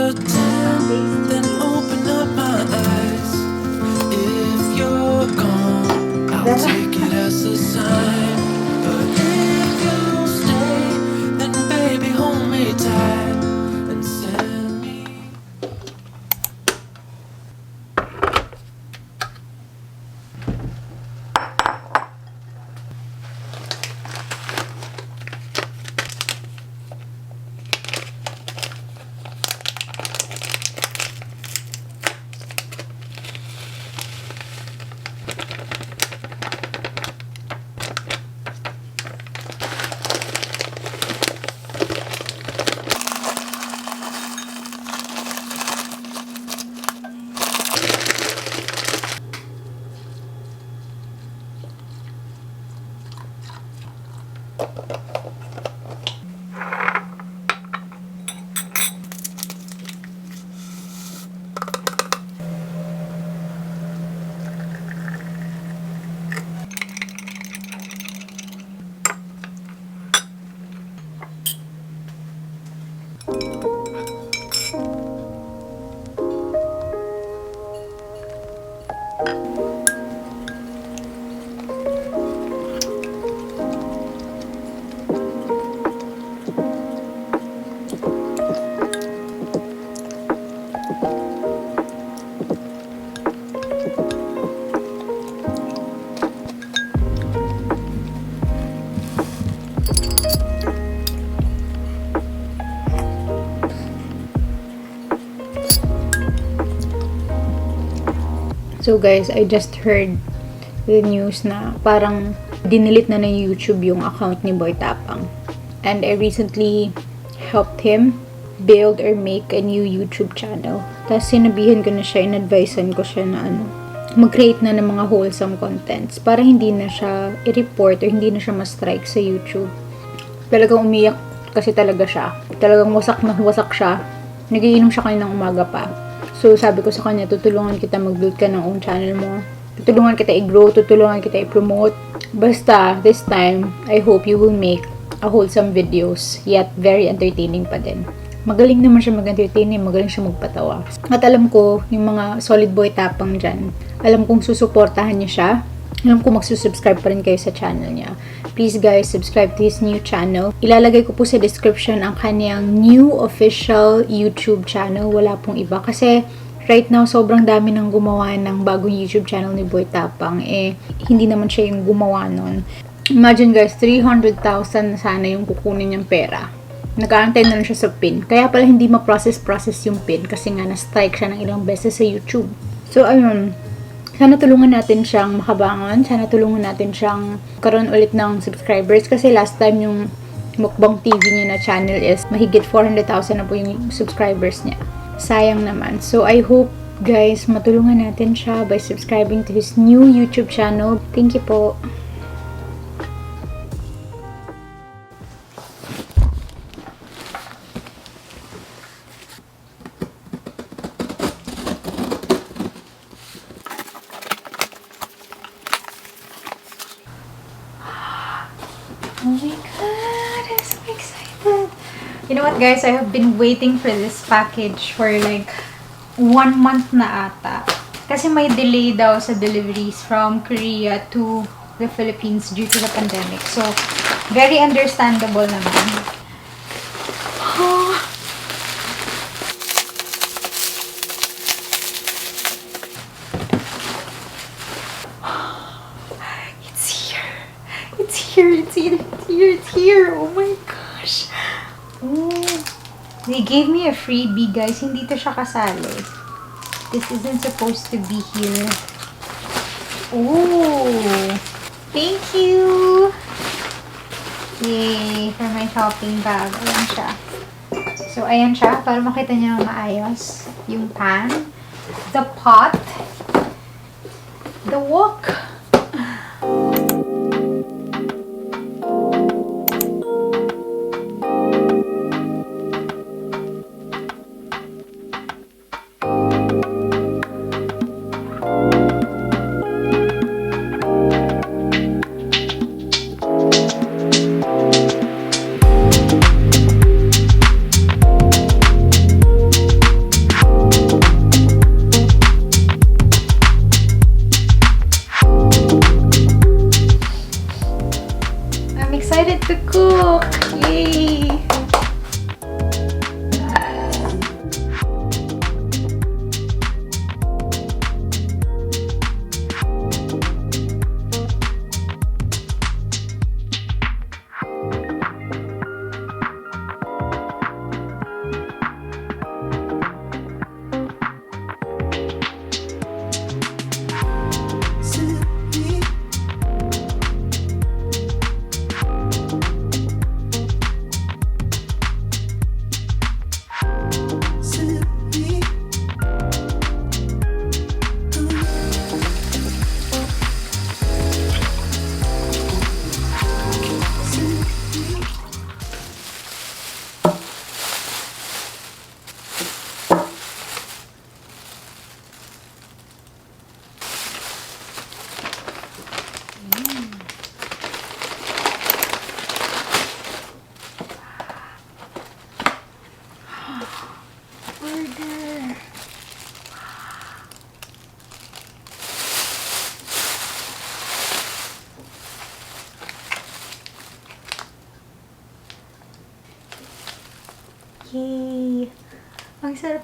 pretend, then open up my eyes. If you're gone, I'll take it as a sign. But if you stay, then baby hold me tight and send me. So guys, I just heard the news na parang dinilit na ng YouTube yung account ni Boy Tapang. And I recently helped him build or make a new YouTube channel. Tapos sinabihan ko na siya, in-advisean ko siya na mag-create na ng mga wholesome contents para hindi na siya i-report or hindi na siya ma-strike sa YouTube. Talagang umiyak kasi talaga siya. Talagang wasak na wasak siya. Nagiinom siya kaninang umaga pa. So, sabi ko sa kanya, tutulungan kita mag-build ka ng own channel mo. Tutulungan kita i-grow, tutulungan kita i-promote. Basta, this time, I hope you will make a wholesome videos, yet very entertaining pa din. Magaling naman siya mag-entertain, magaling siya magpatawa. At alam ko, yung mga solid boy tapang dyan, alam kong susuportahan niya siya. Alam ko magsusubscribe pa rin kayo sa channel niya. Please guys, subscribe to his new channel. Ilalagay ko po sa description ang kanyang new official YouTube channel. Wala pong iba. Kasi right now, sobrang dami nang gumawa ng bagong YouTube channel ni Boy Tapang. Hindi naman siya yung gumawa nun. Imagine guys, 300,000 na sana yung kukunin niyang pera. Nag-aantay na lang siya sa PIN. Kaya pala hindi ma-process yung PIN kasi nga na-strike siya ng ilang beses sa YouTube. So, ayun. Sana tulungan natin siyang makabangon. Sana tulungan natin siyang karoon ulit ng subscribers. Kasi last time yung mukbang TV niya na channel is mahigit 400,000 na po yung subscribers niya. Sayang naman. So, I hope guys, matulungan natin siya by subscribing to his new YouTube channel. Thank you po. Oh my god, I'm so excited. You know what guys, I have been waiting for this package for like 1 month na ata. Kasi may delay daw sa deliveries from Korea to the Philippines due to the pandemic. So, very understandable naman. Oh. It's here. Oh my gosh. Oh. They gave me a freebie, guys. Hindi to siya kasali. This isn't supposed to be here. Oh. Thank you. Yay. For my shopping bag. Ayan siya. So, ayan siya. Para makita niyo maayos. Yung pan. The pot. The wok.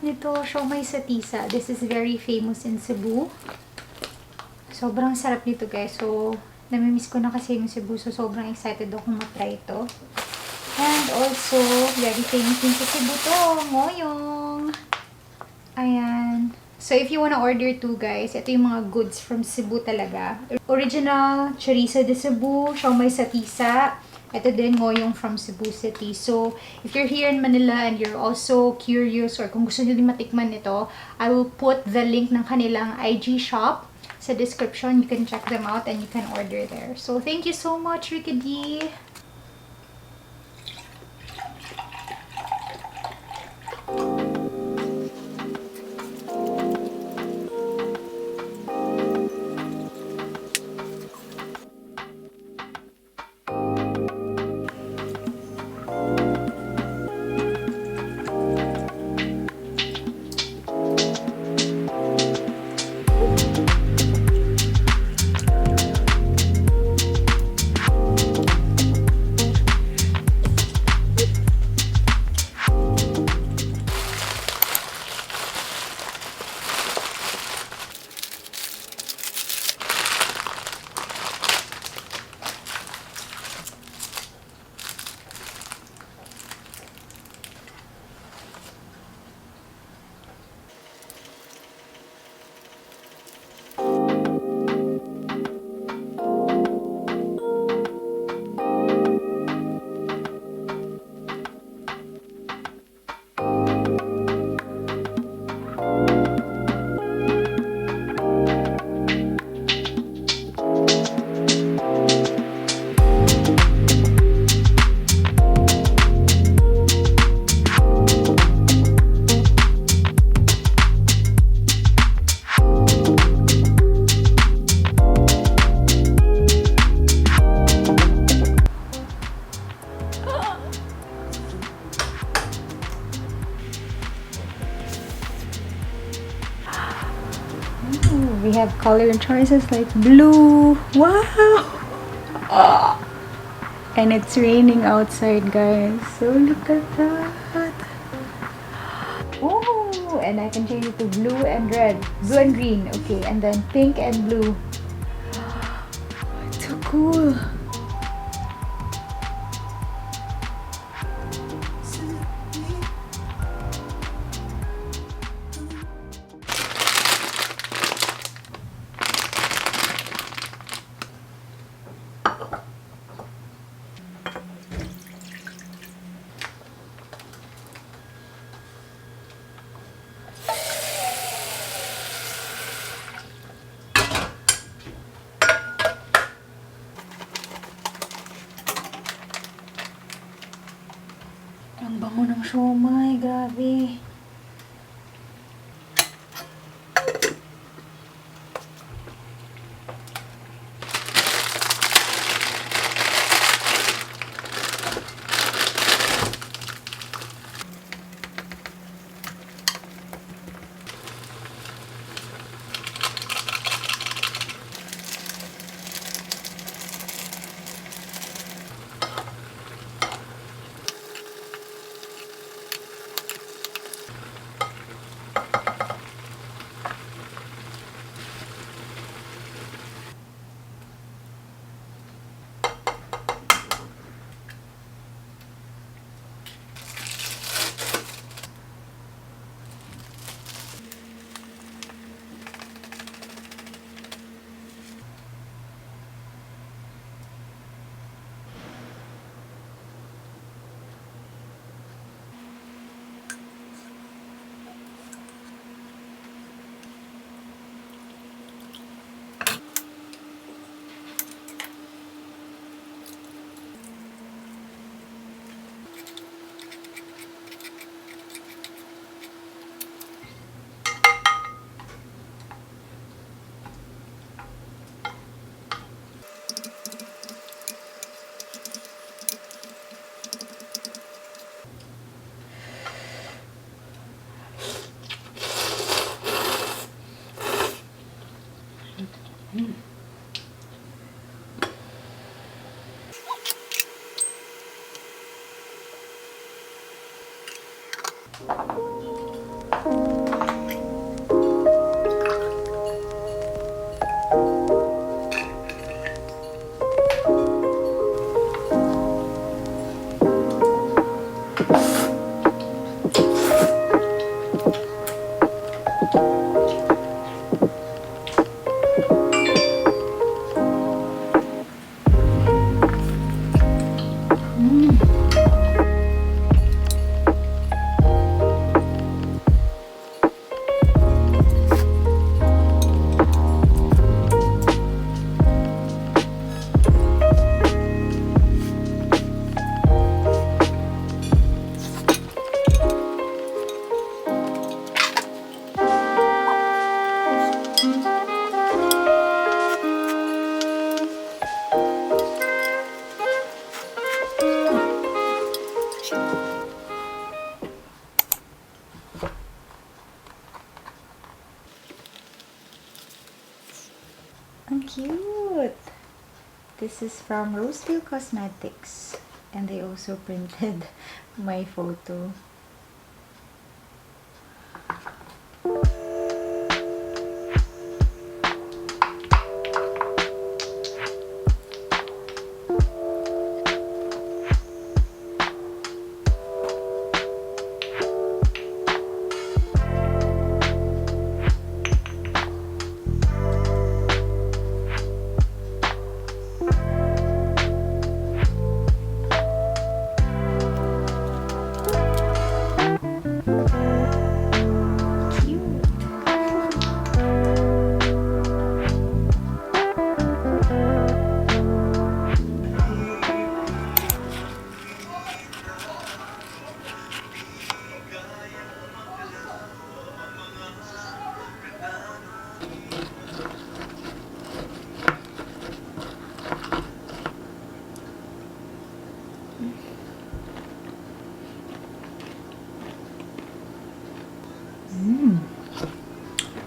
nito, siomai sa tisa. This is very famous in Cebu. Sobrang sarap nito guys. So, namimiss ko na kasi yung Cebu. So, sobrang excited ako matry ito. And also, very famous din sa Cebu to. Ngoyong. Ayan. So, if you wanna order too guys, ito yung mga goods from Cebu talaga. Original chorizo de Cebu, siomai sa tisa. Ito din ngoyong from Cebu City. So, if you're here in Manila and you're also curious or kung gusto nyo din matikman nito, I will put the link ng kanilang IG shop sa description. You can check them out and you can order there. So, thank you so much, Ricky D. We have color choices like blue. Wow! And it's raining outside, guys. So look at that. Oh, and I can change it to blue and red. Blue and green. Okay, and then pink and blue. It's so cool. Ang bango ng siomai, grabe. cute. This is from Rosedale Cosmetics. And they also printed my photo.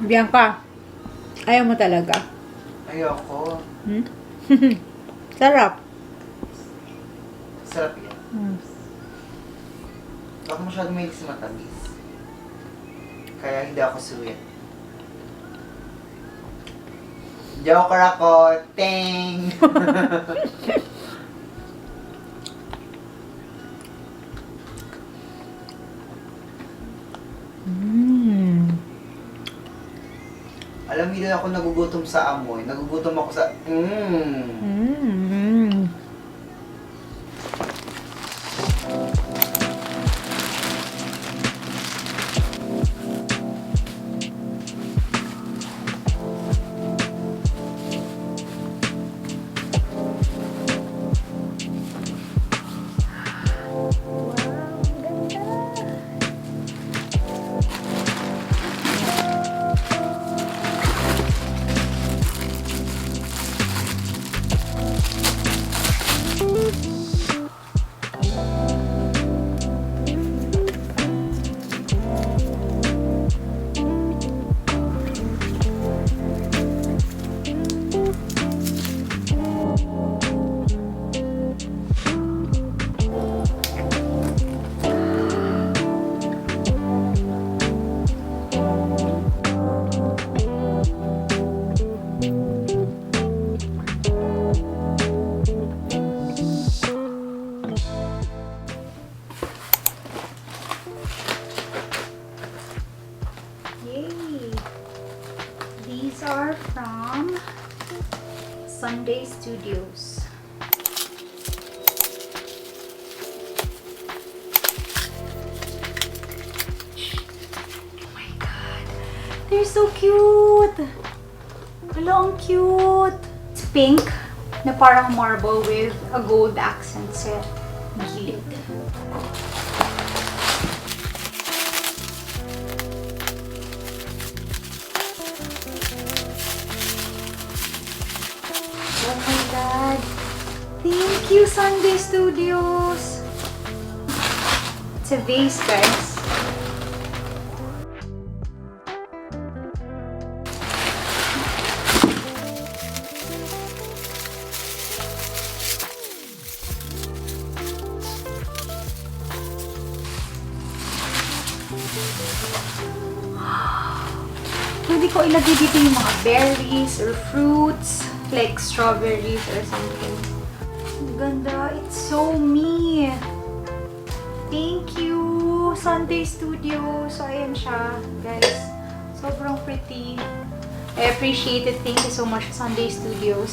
Bianca, ayaw mo talaga? Ayoko. Sarap. Sarap yan. Baka masyadong mahilig sa matamis. Kaya hindi ako sweet. Joker ako! Ting! Alam mo, hindi ako nagugutom sa amoy. Nagugutom ako sa... Yay! These are from Sunday Studios. Oh my god! They're so cute! Hello, ang cute! It's pink na parang marble with a gold accent sa gilid. Oh my god! Thank you, Sunday Studios! It's a vase, guys. Pwede ko ilagay dito yung mga berries or fruits, like strawberries or something. Ang ganda. It's so me. Thank you, Sunday Studio. So, ayan siya, guys. Sobrang pretty. I appreciate it. Thank you so much, Sunday Studios.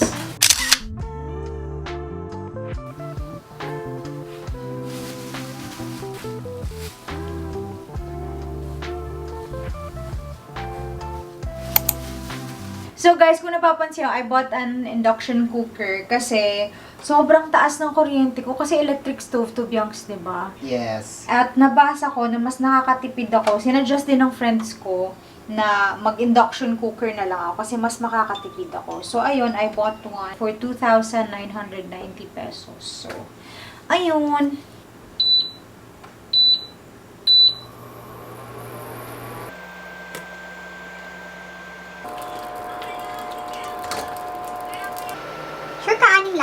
So guys, kung napapansin nyo, I bought an induction cooker kasi sobrang taas ng kuryente ko kasi electric stove to Biancs, diba? Yes. At nabasa ko na mas nakakatipid ako. Sinadjust din ng friends ko na mag-induction cooker na lang ako kasi mas makakatipid ako. So ayun, I bought one for 2,990 pesos. So, ayun.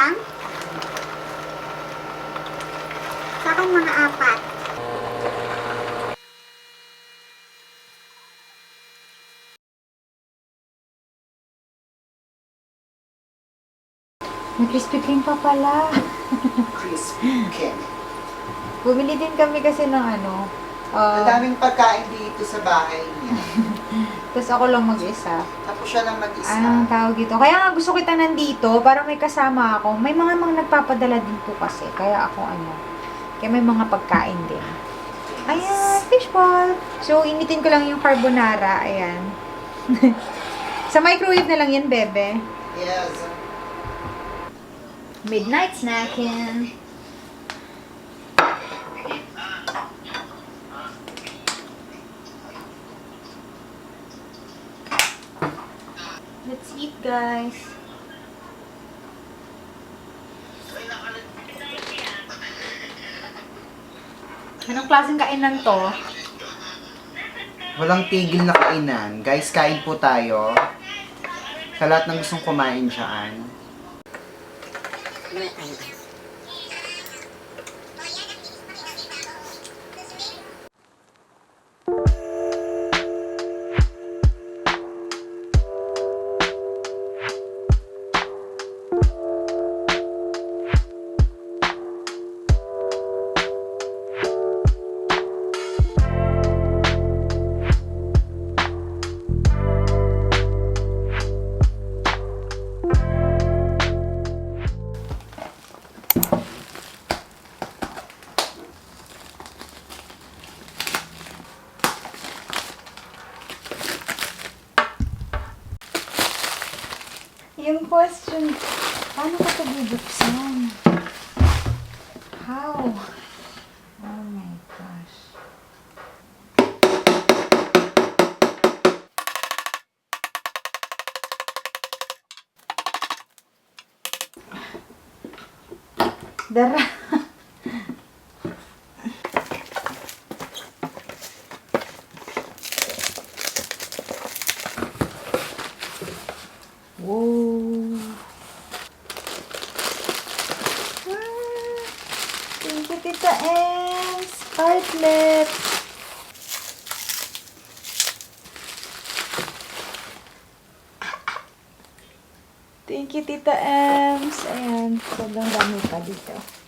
lang? Sa akin mga 4. May Krispy Kreme pa pala. Crispy Ken. Bumili din kami kasi ng ano. Ang daming pagkain dito sa bahay niya. Tapos ako lang mag-isa. Tapos siya lang mag-isa. Anong tawag dito? Kaya nga gusto kita nandito para may kasama ako. May mga nagpapadala din po kasi. Kaya ako kaya may mga pagkain din. Ayan, fishball. So, initin ko lang yung carbonara. Ayan. Sa microwave na lang yan, bebe. Yes. Midnight snacking. Let's eat, guys. Anong klaseng kainan to? Walang tigil na kainan. Guys, kain po tayo. Sa lahat ng gustong kumain dyan. Yung question, paano ko ito bubuksan? How? Oh my gosh. Dara. Whoa. Thank you, Tita Ems. Tartlets. Thank you, Tita Ems. Ayan, sobrang dami pa dito.